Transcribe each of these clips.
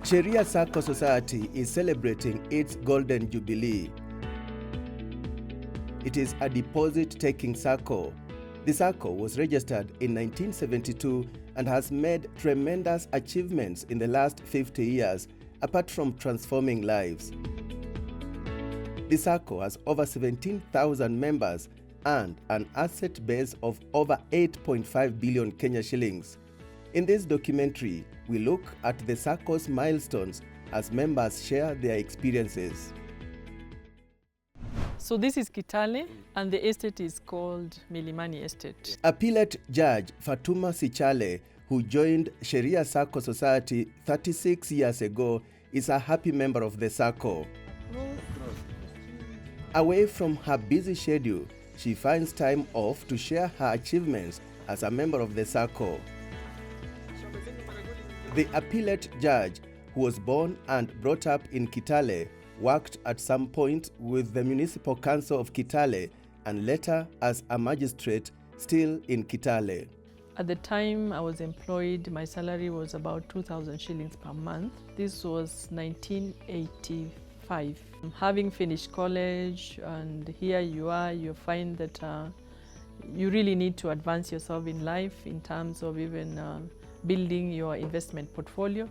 Sheria Sacco Society is celebrating its Golden Jubilee. It is a deposit-taking Sacco. The Sacco was registered in 1972 and has made tremendous achievements in the last 50 years, apart from transforming lives. The Sacco has over 17,000 members and an asset base of over 8.5 billion Kenya shillings. In this documentary, we look at the Sacco's milestones as members share their experiences. So this is Kitale, and the estate is called Milimani Estate. Appellate Judge Fatuma Isimbi, who joined Sheria Sacco Society 36 years ago, is a happy member of the Sacco. Away from her busy schedule, she finds time off to share her achievements as a member of the Sacco. The appellate judge, who was born and brought up in Kitale, worked at some point with the Municipal Council of Kitale and later as a magistrate still in Kitale. At the time I was employed, my salary was about 2,000 shillings per month. This was 1985. Having finished college, and here you are, you find that you really need to advance yourself in life in terms of even building your investment portfolio.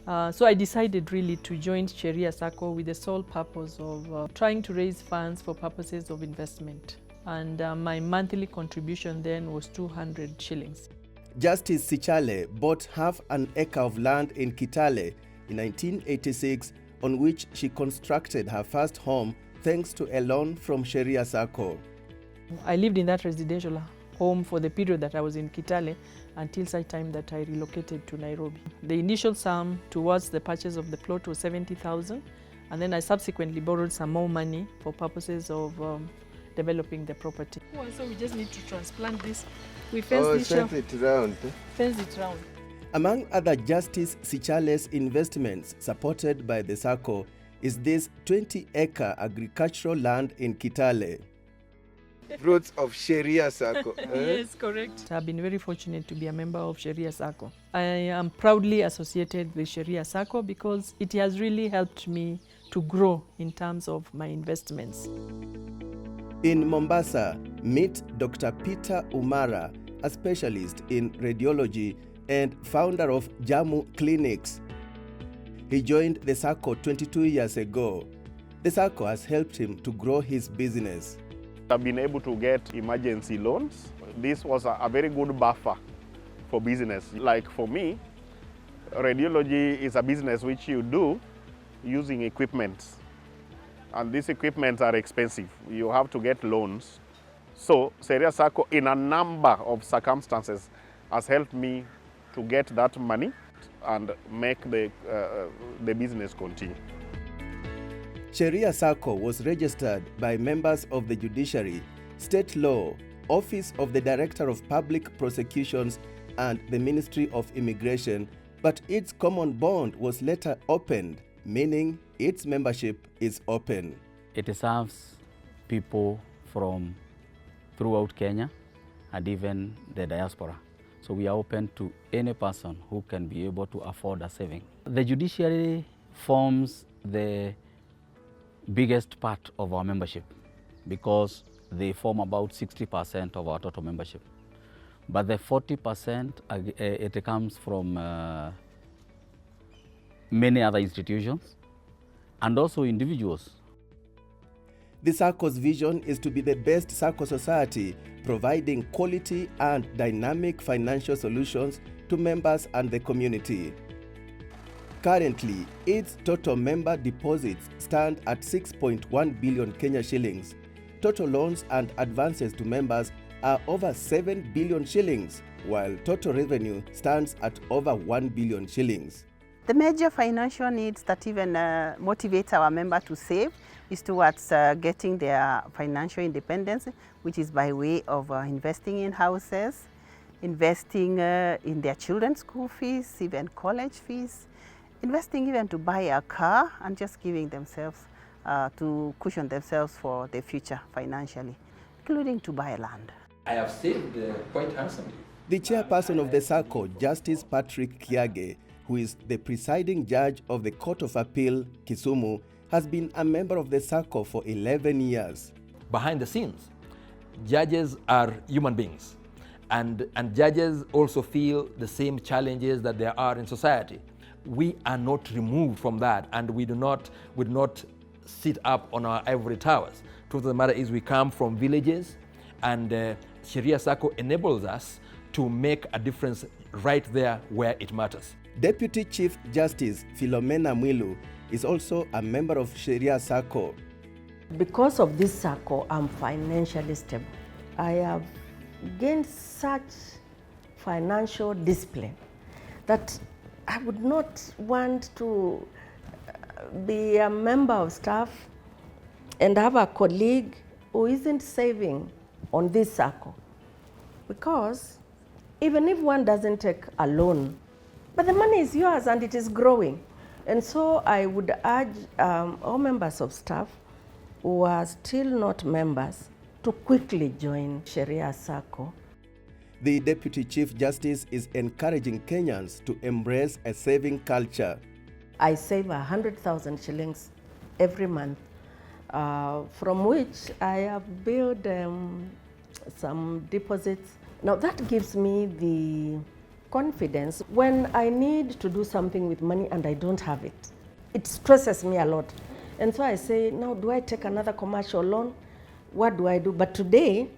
So I decided really to join Sheria Sacco with the sole purpose of trying to raise funds for purposes of investment. And my monthly contribution then was 200 shillings. Justice Sichale bought half an acre of land in Kitale in 1986, on which she constructed her first home thanks to a loan from Sheria Sacco. I lived in that residential home for the period that I was in Kitale until such time that I relocated to Nairobi. The initial sum towards the purchase of the plot was 70,000, and then I subsequently borrowed some more money for purposes of developing the property. So we just need to transplant this. We fence it round. Fence it round. Among other Justice Sichale's investments supported by the Sacco is this 20-acre agricultural land in Kitale. Fruits of Sheria Sacco. Yes, correct. I've been very fortunate to be a member of Sheria Sacco. I am proudly associated with Sheria Sacco because it has really helped me to grow in terms of my investments. In Mombasa, meet Dr. Peter Umara, a specialist in radiology and founder of Jamu Clinics. He joined the Sacco 22 years ago. The Sacco has helped him to grow his business. I've been able to get emergency loans. This was a very good buffer for business. Like for me, radiology is a business which you do using equipment. And these equipments are expensive. You have to get loans. So Sheria Sacco, in a number of circumstances, has helped me to get that money and make the business continue. Sheria Sacco was registered by members of the Judiciary, State Law, Office of the Director of Public Prosecutions, and the Ministry of Immigration, but its common bond was later opened, meaning its membership is open. It serves people from throughout Kenya and even the diaspora. So we are open to any person who can be able to afford a saving. The judiciary forms the biggest part of our membership because they form about 60% of our total membership. But the 40%, it comes from many other institutions and also individuals. The Sacco's vision is to be the best Sacco society, providing quality and dynamic financial solutions to members and the community. Currently, its total member deposits stand at 6.1 billion Kenya shillings. Total loans and advances to members are over 7 billion shillings, while total revenue stands at over 1 billion shillings. The major financial needs that even motivate our member to save is towards getting their financial independence, which is by way of investing in houses, investing in their children's school fees, even college fees, investing even to buy a car, and just giving themselves to cushion themselves for the future financially, including to buy land. I have saved quite handsomely. The chairperson of the Sacco, Justice Patrick Kiage, who is the presiding judge of the Court of Appeal, Kisumu, has been a member of the Sacco for 11 years. Behind the scenes, judges are human beings, and judges also feel the same challenges that there are in society. We are not removed from that, and we do not sit up on our ivory towers. Truth of the matter is we come from villages, and Sheria Sacco enables us to make a difference right there where it matters. Deputy Chief Justice Philomena Mwilu is also a member of Sheria Sacco. Because of this Sacco, I'm financially stable. I have gained such financial discipline that I would not want to be a member of staff and have a colleague who isn't saving on this Sacco. Because even if one doesn't take a loan, but the money is yours and it is growing. And so I would urge all members of staff who are still not members to quickly join Sheria Sacco. The Deputy Chief Justice is encouraging Kenyans to embrace a saving culture. I save 100,000 shillings every month, from which I have built some deposits. Now that gives me the confidence when I need to do something with money and I don't have it. It stresses me a lot. And so I say, now do I take another commercial loan? What do I do? But today,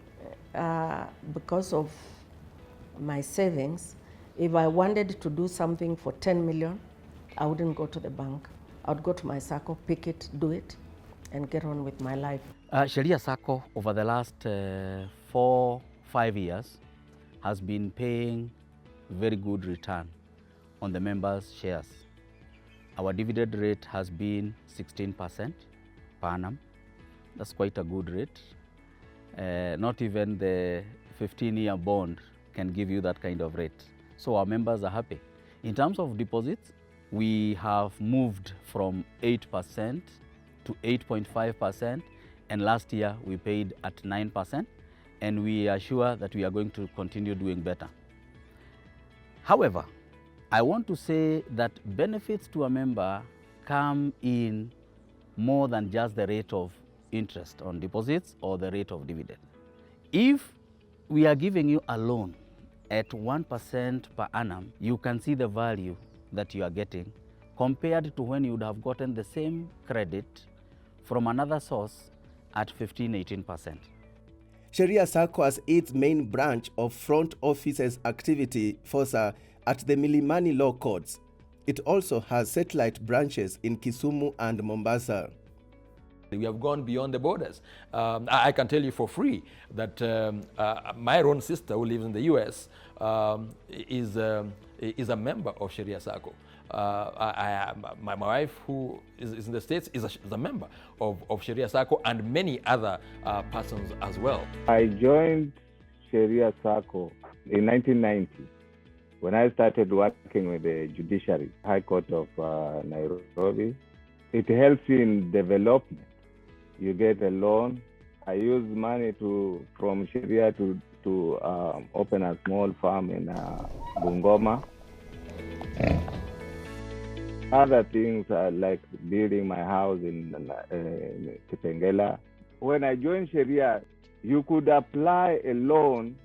because of my savings, if I wanted to do something for 10 million, I wouldn't go to the bank. I would go to my Sacco, pick it, do it, and get on with my life. Sheria Sacco over the last 4-5 years has been paying very good return on the members' shares. Our dividend rate has been 16% per annum. That's quite a good rate. Not even the 15-year bond can give you that kind of rate. So our members are happy. In terms of deposits, we have moved from 8% to 8.5%, and last year we paid at 9%, and we are sure that we are going to continue doing better. However, I want to say that benefits to a member come in more than just the rate of interest on deposits or the rate of dividend. If we are giving you a loan at 1% per annum, you can see the value that you are getting compared to when you would have gotten the same credit from another source at 15-18%. Sheria Sacco has its main branch of front offices activity, FOSA, at the Milimani Law Courts. It also has satellite branches in Kisumu and Mombasa. We have gone beyond the borders. I can tell you for free that my own sister who lives in the US is a member of Sheria Sacco. My wife who is in the States is a member of Sheria Sacco, and many other persons as well. I joined Sheria Sacco in 1990 when I started working with the Judiciary, High Court of Nairobi. It helps you in development. You get a loan. I use money from Sheria to open a small farm in Bungoma. Other things are like building my house in Kitengela. When I joined Sheria, you could apply a loan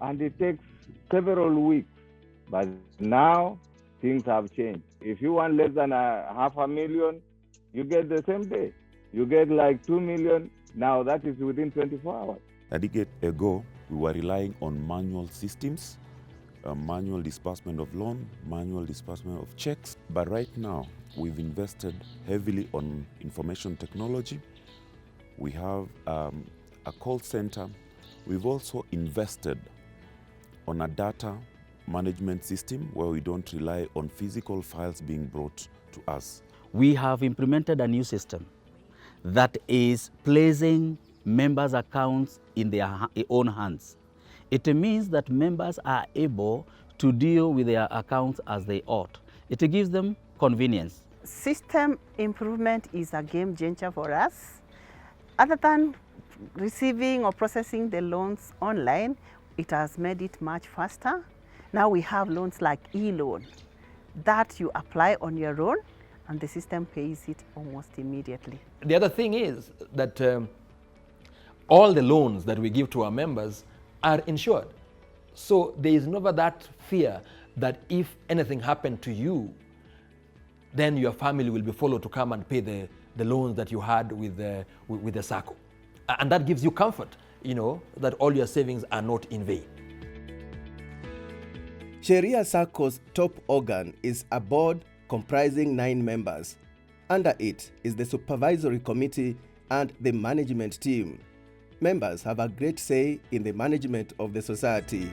and it takes several weeks. But now things have changed. If you want less than $500,000, you get the same day. You get like 2 million, now that is within 24 hours. A decade ago, we were relying on manual systems, manual disbursement of loan, manual disbursement of checks. But right now, we've invested heavily on information technology. We have a call center. We've also invested on a data management system where we don't rely on physical files being brought to us. We have implemented a new system that is placing members' accounts in their own hands. It means that members are able to deal with their accounts as they ought. It gives them convenience. System improvement is a game changer for us. Other than receiving or processing the loans online, it has made it much faster. Now we have loans like e-loan. That you apply on your own, and the system pays it almost immediately. The other thing is that all the loans that we give to our members are insured. So there is never that fear that if anything happened to you, then your family will be followed to come and pay the loans that you had with the Sacco. And that gives you comfort, you know, that all your savings are not in vain. Sheria Sacco's top organ is a board comprising 9 members. Under it is the supervisory committee and the management team. Members have a great say in the management of the society.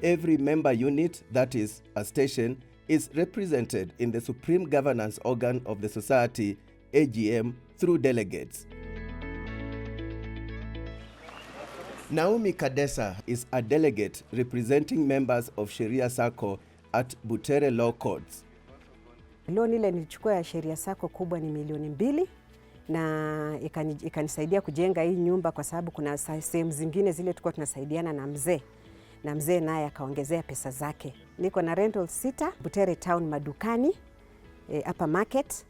Every member unit, that is, a station, is represented in the supreme governance organ of the society, AGM, through delegates. Naomi Cadessa is a delegate representing members of Sheria Sacco at Butere Law Courts. Loan ile nilichukua ya Sheria Sacco kubwa ni $2 na ikanisaidia kujenga hii nyumba, kwa sababu kuna sehemu zingine zile tulikuwa tunasaidiana na mzee naye akaongezea pesa zake. Niko na rental 6 Butere Town madukani, hapa market,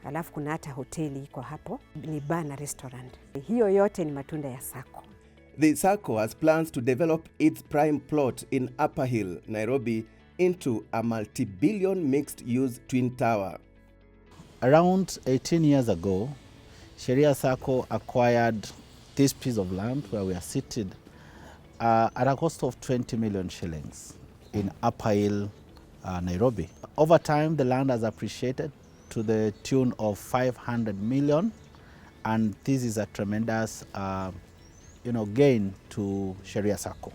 alafu kuna hata hoteli iko hapo, ni bar na restaurant. Hiyo yote ni matunda ya Sacco. The Sacco has plans to develop its prime plot in Upper Hill, Nairobi, into a multi-billion mixed-use twin tower. Around 18 years ago, Sheria Sacco acquired this piece of land where we are seated at a cost of 20 million shillings in Upper Hill, Nairobi. Over time, the land has appreciated to the tune of 500 million, and this is a tremendous gain to Sheria Sacco.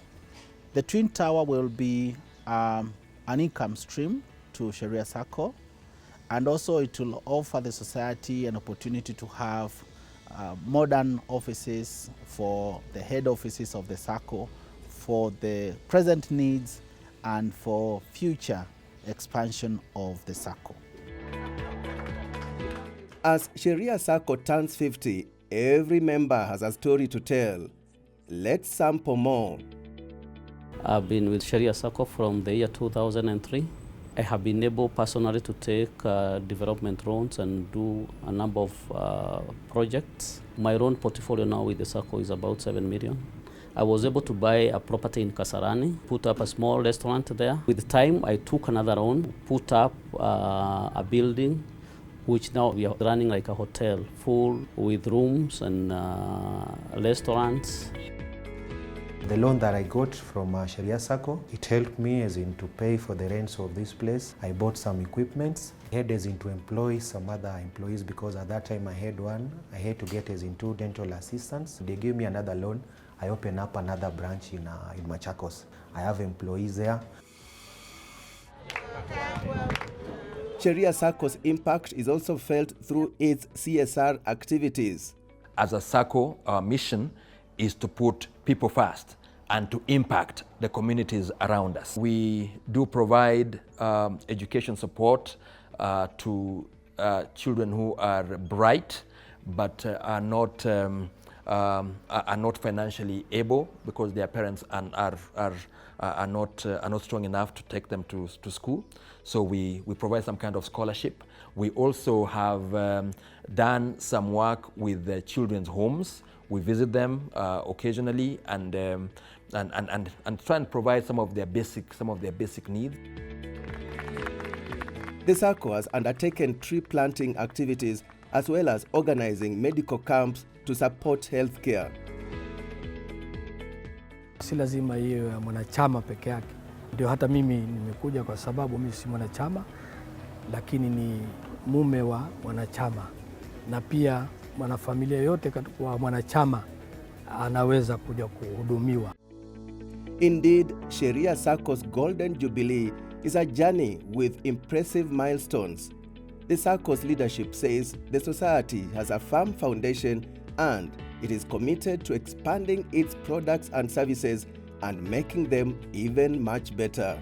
The Twin Tower will be an income stream to Sheria Sacco, and also it will offer the society an opportunity to have modern offices for the head offices of the Sacco, for the present needs and for future expansion of the Sacco. As Sheria Sacco turns 50, every member has a story to tell. Let's sample more. I've been with Sheria Sacco from the year 2003. I have been able personally to take development loans and do a number of projects. My loan portfolio now with the Sacco is about 7 million. I was able to buy a property in Kasarani, put up a small restaurant there. With time, I took another loan, put up a building, which now we are running like a hotel, full with rooms and restaurants. The loan that I got from Sheria Sacco, it helped me as in to pay for the rents of this place. I bought some equipments. I had as in to employ some other employees, because at that time I had one. I had to get as in 2 dental assistants. They gave me another loan. I opened up another branch in Machakos. I have employees there. Sheria Sacco's impact is also felt through its CSR activities. As a Sacco, our mission is to put people first and to impact the communities around us. We do provide education support to children who are bright but are not financially able, because their parents are not strong enough to take them to school. So we provide some kind of scholarship. We also have done some work with the children's homes. We visit them occasionally and try and provide some of their basic needs. The Sacco has undertaken tree planting activities as well as organizing medical camps to support healthcare. Si lazima iwe mwanachama peke yake. Ndio hata mimi nimekuja kwa sababu mimi si mwanachama, lakini ni mume wa mwanachama, na pia mwanafamilia yote wa mwanachama anaweza kuja kuhudumiwa. Indeed, Sheria Sacco's Golden Jubilee is a journey with impressive milestones. The Sacco's leadership says the society has a firm foundation and it is committed to expanding its products and services and making them even much better.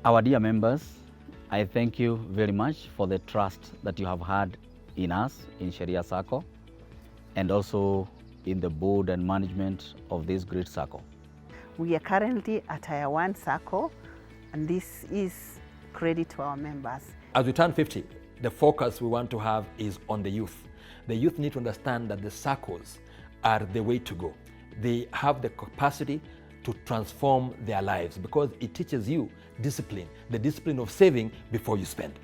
Our dear members, I thank you very much for the trust that you have had in us, in Sheria Sacco, and also in the board and management of this great Sacco. We are currently a Tier 1 Sacco, And this is credit to our members. As we turn 50, the focus we want to have is on the youth. The youth need to understand that the Saccos are the way to go. They have the capacity to transform their lives because it teaches you discipline, the discipline of saving before you spend.